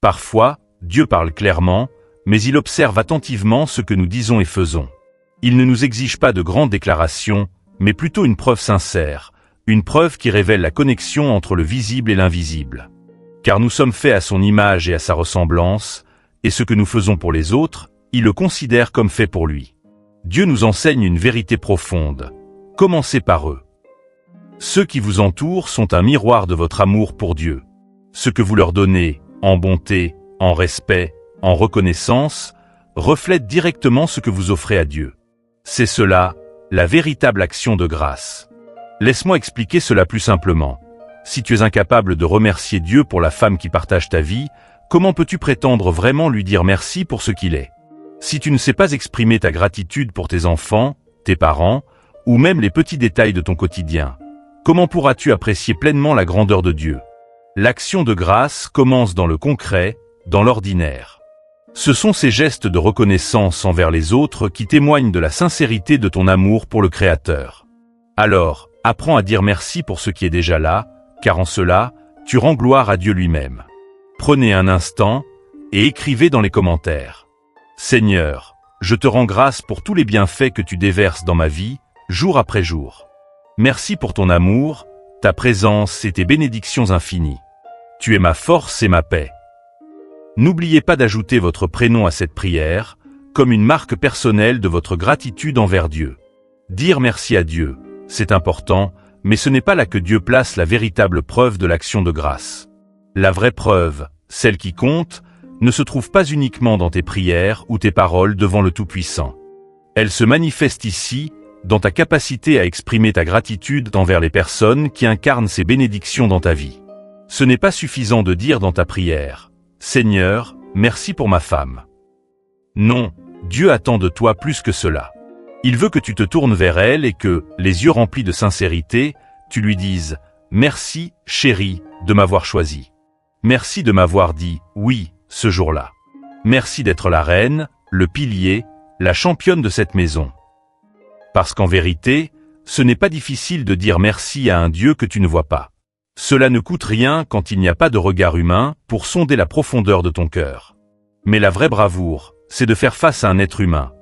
Parfois, Dieu parle clairement, mais il observe attentivement ce que nous disons et faisons. Il ne nous exige pas de grandes déclarations, mais plutôt une preuve sincère, une preuve qui révèle la connexion entre le visible et l'invisible. Car nous sommes faits à son image et à sa ressemblance, et ce que nous faisons pour les autres, il le considère comme fait pour lui. Dieu nous enseigne une vérité profonde. Commencez par eux. Ceux qui vous entourent sont un miroir de votre amour pour Dieu. Ce que vous leur donnez, en bonté, en respect, en reconnaissance, reflète directement ce que vous offrez à Dieu. C'est cela, la véritable action de grâce. Laisse-moi expliquer cela plus simplement. Si tu es incapable de remercier Dieu pour la femme qui partage ta vie, comment peux-tu prétendre vraiment lui dire merci pour ce qu'il est? Si tu ne sais pas exprimer ta gratitude pour tes enfants, tes parents, ou même les petits détails de ton quotidien, comment pourras-tu apprécier pleinement la grandeur de Dieu? L'action de grâce commence dans le concret, dans l'ordinaire. Ce sont ces gestes de reconnaissance envers les autres qui témoignent de la sincérité de ton amour pour le Créateur. Alors, apprends à dire merci pour ce qui est déjà là, car en cela, tu rends gloire à Dieu lui-même. Prenez un instant et écrivez dans les commentaires. Seigneur, je te rends grâce pour tous les bienfaits que tu déverses dans ma vie, jour après jour. Merci pour ton amour, ta présence et tes bénédictions infinies. Tu es ma force et ma paix. N'oubliez pas d'ajouter votre prénom à cette prière, comme une marque personnelle de votre gratitude envers Dieu. Dire merci à Dieu, c'est important, mais ce n'est pas là que Dieu place la véritable preuve de l'action de grâce. La vraie preuve, celle qui compte, ne se trouve pas uniquement dans tes prières ou tes paroles devant le Tout-Puissant. Elle se manifeste ici, dans ta capacité à exprimer ta gratitude envers les personnes qui incarnent ces bénédictions dans ta vie. Ce n'est pas suffisant de dire dans ta prière « Seigneur, merci pour ma femme ». Non, Dieu attend de toi plus que cela. Il veut que tu te tournes vers elle et que, les yeux remplis de sincérité, tu lui dises « Merci, chérie, de m'avoir choisi. Merci de m'avoir dit « oui » ce jour-là. Merci d'être la reine, le pilier, la championne de cette maison. Parce qu'en vérité, ce n'est pas difficile de dire merci à un Dieu que tu ne vois pas. Cela ne coûte rien quand il n'y a pas de regard humain pour sonder la profondeur de ton cœur. Mais la vraie bravoure, c'est de faire face à un être humain,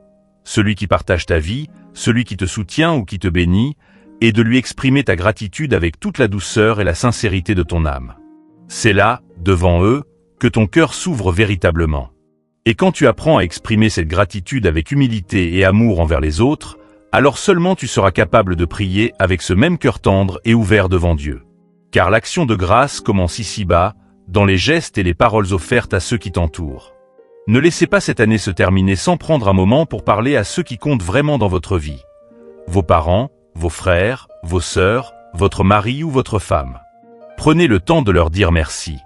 celui qui partage ta vie, celui qui te soutient ou qui te bénit, et de lui exprimer ta gratitude avec toute la douceur et la sincérité de ton âme. C'est là, devant eux, que ton cœur s'ouvre véritablement. Et quand tu apprends à exprimer cette gratitude avec humilité et amour envers les autres, alors seulement tu seras capable de prier avec ce même cœur tendre et ouvert devant Dieu. Car l'action de grâce commence ici-bas, dans les gestes et les paroles offertes à ceux qui t'entourent. Ne laissez pas cette année se terminer sans prendre un moment pour parler à ceux qui comptent vraiment dans votre vie. Vos parents, vos frères, vos sœurs, votre mari ou votre femme. Prenez le temps de leur dire merci.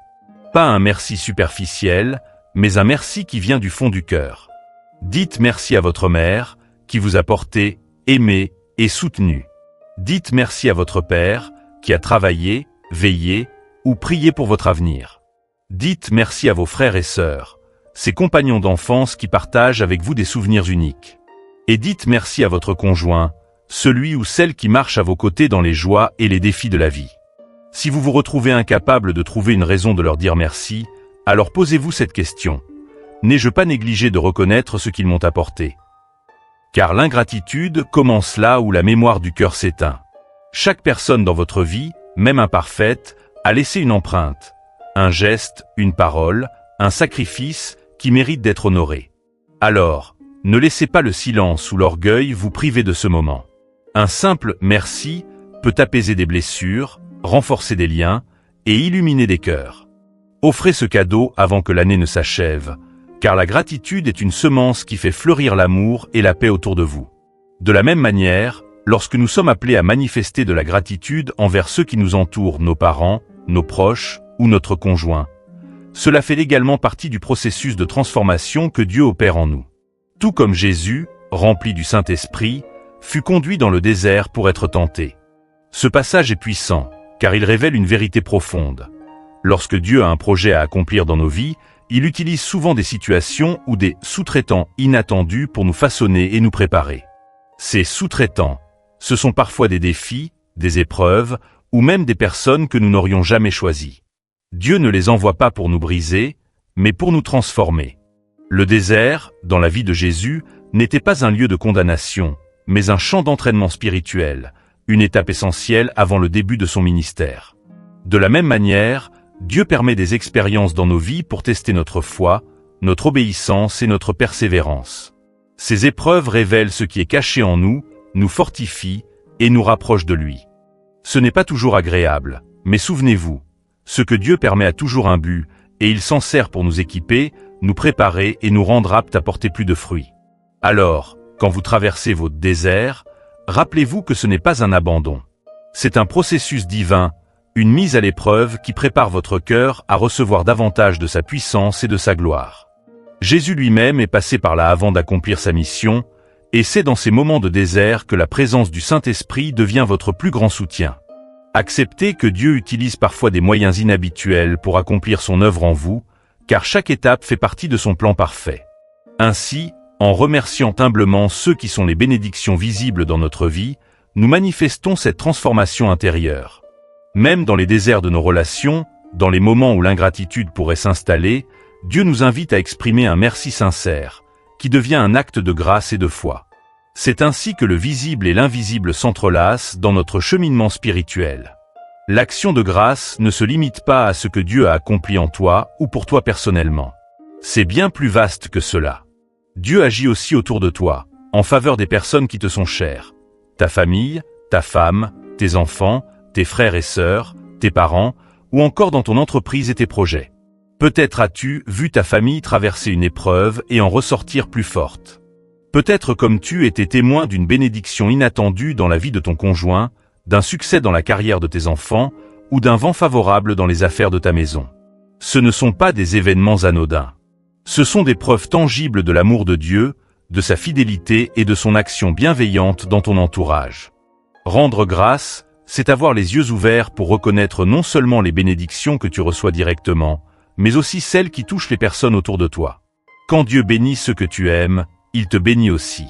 Pas un merci superficiel, mais un merci qui vient du fond du cœur. Dites merci à votre mère, qui vous a porté, aimé et soutenu. Dites merci à votre père, qui a travaillé, veillé ou prié pour votre avenir. Dites merci à vos frères et sœurs, ces compagnons d'enfance qui partagent avec vous des souvenirs uniques. Et dites merci à votre conjoint, celui ou celle qui marche à vos côtés dans les joies et les défis de la vie. Si vous vous retrouvez incapable de trouver une raison de leur dire merci, alors posez-vous cette question. N'ai-je pas négligé de reconnaître ce qu'ils m'ont apporté? Car l'ingratitude commence là où la mémoire du cœur s'éteint. Chaque personne dans votre vie, même imparfaite, a laissé une empreinte, un geste, une parole, un sacrifice qui mérite d'être honoré. Alors, ne laissez pas le silence ou l'orgueil vous priver de ce moment. Un simple « merci » peut apaiser des blessures, renforcer des liens et illuminer des cœurs. Offrez ce cadeau avant que l'année ne s'achève, car la gratitude est une semence qui fait fleurir l'amour et la paix autour de vous. De la même manière, lorsque nous sommes appelés à manifester de la gratitude envers ceux qui nous entourent, nos parents, nos proches ou notre conjoint, cela fait également partie du processus de transformation que Dieu opère en nous. Tout comme Jésus, rempli du Saint-Esprit, fut conduit dans le désert pour être tenté. Ce passage est puissant, car il révèle une vérité profonde. Lorsque Dieu a un projet à accomplir dans nos vies, il utilise souvent des situations ou des sous-traitants inattendus pour nous façonner et nous préparer. Ces sous-traitants, ce sont parfois des défis, des épreuves, ou même des personnes que nous n'aurions jamais choisies. Dieu ne les envoie pas pour nous briser, mais pour nous transformer. Le désert, dans la vie de Jésus, n'était pas un lieu de condamnation, mais un champ d'entraînement spirituel, une étape essentielle avant le début de son ministère. De la même manière, Dieu permet des expériences dans nos vies pour tester notre foi, notre obéissance et notre persévérance. Ces épreuves révèlent ce qui est caché en nous, nous fortifient et nous rapprochent de lui. Ce n'est pas toujours agréable, mais souvenez-vous, ce que Dieu permet a toujours un but, et il s'en sert pour nous équiper, nous préparer et nous rendre aptes à porter plus de fruits. Alors, quand vous traversez votre désert, rappelez-vous que ce n'est pas un abandon. C'est un processus divin, une mise à l'épreuve qui prépare votre cœur à recevoir davantage de sa puissance et de sa gloire. Jésus lui-même est passé par là avant d'accomplir sa mission, et c'est dans ces moments de désert que la présence du Saint-Esprit devient votre plus grand soutien. Acceptez que Dieu utilise parfois des moyens inhabituels pour accomplir son œuvre en vous, car chaque étape fait partie de son plan parfait. Ainsi, en remerciant humblement ceux qui sont les bénédictions visibles dans notre vie, nous manifestons cette transformation intérieure. Même dans les déserts de nos relations, dans les moments où l'ingratitude pourrait s'installer, Dieu nous invite à exprimer un merci sincère, qui devient un acte de grâce et de foi. C'est ainsi que le visible et l'invisible s'entrelacent dans notre cheminement spirituel. L'action de grâce ne se limite pas à ce que Dieu a accompli en toi ou pour toi personnellement. C'est bien plus vaste que cela. Dieu agit aussi autour de toi, en faveur des personnes qui te sont chères. Ta famille, ta femme, tes enfants, tes frères et sœurs, tes parents, ou encore dans ton entreprise et tes projets. Peut-être as-tu vu ta famille traverser une épreuve et en ressortir plus forte. Peut-être comme tu étais témoin d'une bénédiction inattendue dans la vie de ton conjoint, d'un succès dans la carrière de tes enfants, ou d'un vent favorable dans les affaires de ta maison. Ce ne sont pas des événements anodins. Ce sont des preuves tangibles de l'amour de Dieu, de sa fidélité et de son action bienveillante dans ton entourage. Rendre grâce, c'est avoir les yeux ouverts pour reconnaître non seulement les bénédictions que tu reçois directement, mais aussi celles qui touchent les personnes autour de toi. Quand Dieu bénit ceux que tu aimes, il te bénit aussi.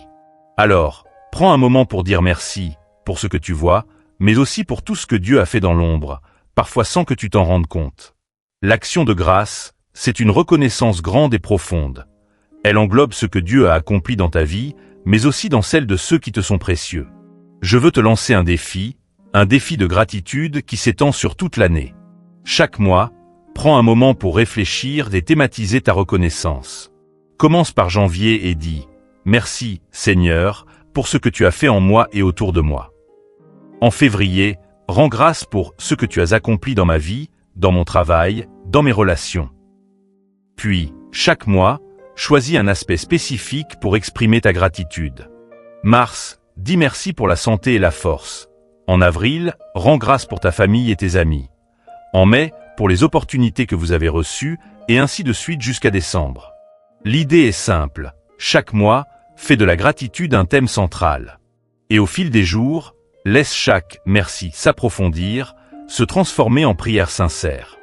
Alors, prends un moment pour dire merci, pour ce que tu vois, mais aussi pour tout ce que Dieu a fait dans l'ombre, parfois sans que tu t'en rendes compte. L'action de grâce, c'est une reconnaissance grande et profonde. Elle englobe ce que Dieu a accompli dans ta vie, mais aussi dans celle de ceux qui te sont précieux. Je veux te lancer un défi de gratitude qui s'étend sur toute l'année. Chaque mois, prends un moment pour réfléchir et thématiser ta reconnaissance. Commence par janvier et dis « Merci, Seigneur, pour ce que tu as fait en moi et autour de moi ». En février, rends grâce pour ce que tu as accompli dans ma vie, dans mon travail, dans mes relations. Puis, chaque mois, choisis un aspect spécifique pour exprimer ta gratitude. Mars, dis merci pour la santé et la force. En avril, rends grâce pour ta famille et tes amis. En mai, pour les opportunités que vous avez reçues, et ainsi de suite jusqu'à décembre. L'idée est simple. Chaque mois, fais de la gratitude un thème central. Et au fil des jours, laisse chaque « merci » s'approfondir, se transformer en prière sincère.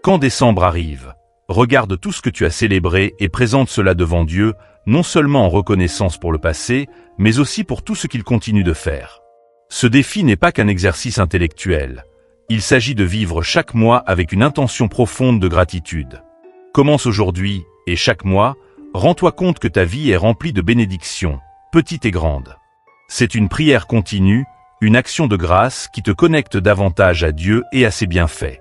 Quand décembre arrive, regarde tout ce que tu as célébré et présente cela devant Dieu, non seulement en reconnaissance pour le passé, mais aussi pour tout ce qu'il continue de faire. Ce défi n'est pas qu'un exercice intellectuel. Il s'agit de vivre chaque mois avec une intention profonde de gratitude. Commence aujourd'hui, et chaque mois, rends-toi compte que ta vie est remplie de bénédictions, petites et grandes. C'est une prière continue, une action de grâce qui te connecte davantage à Dieu et à ses bienfaits.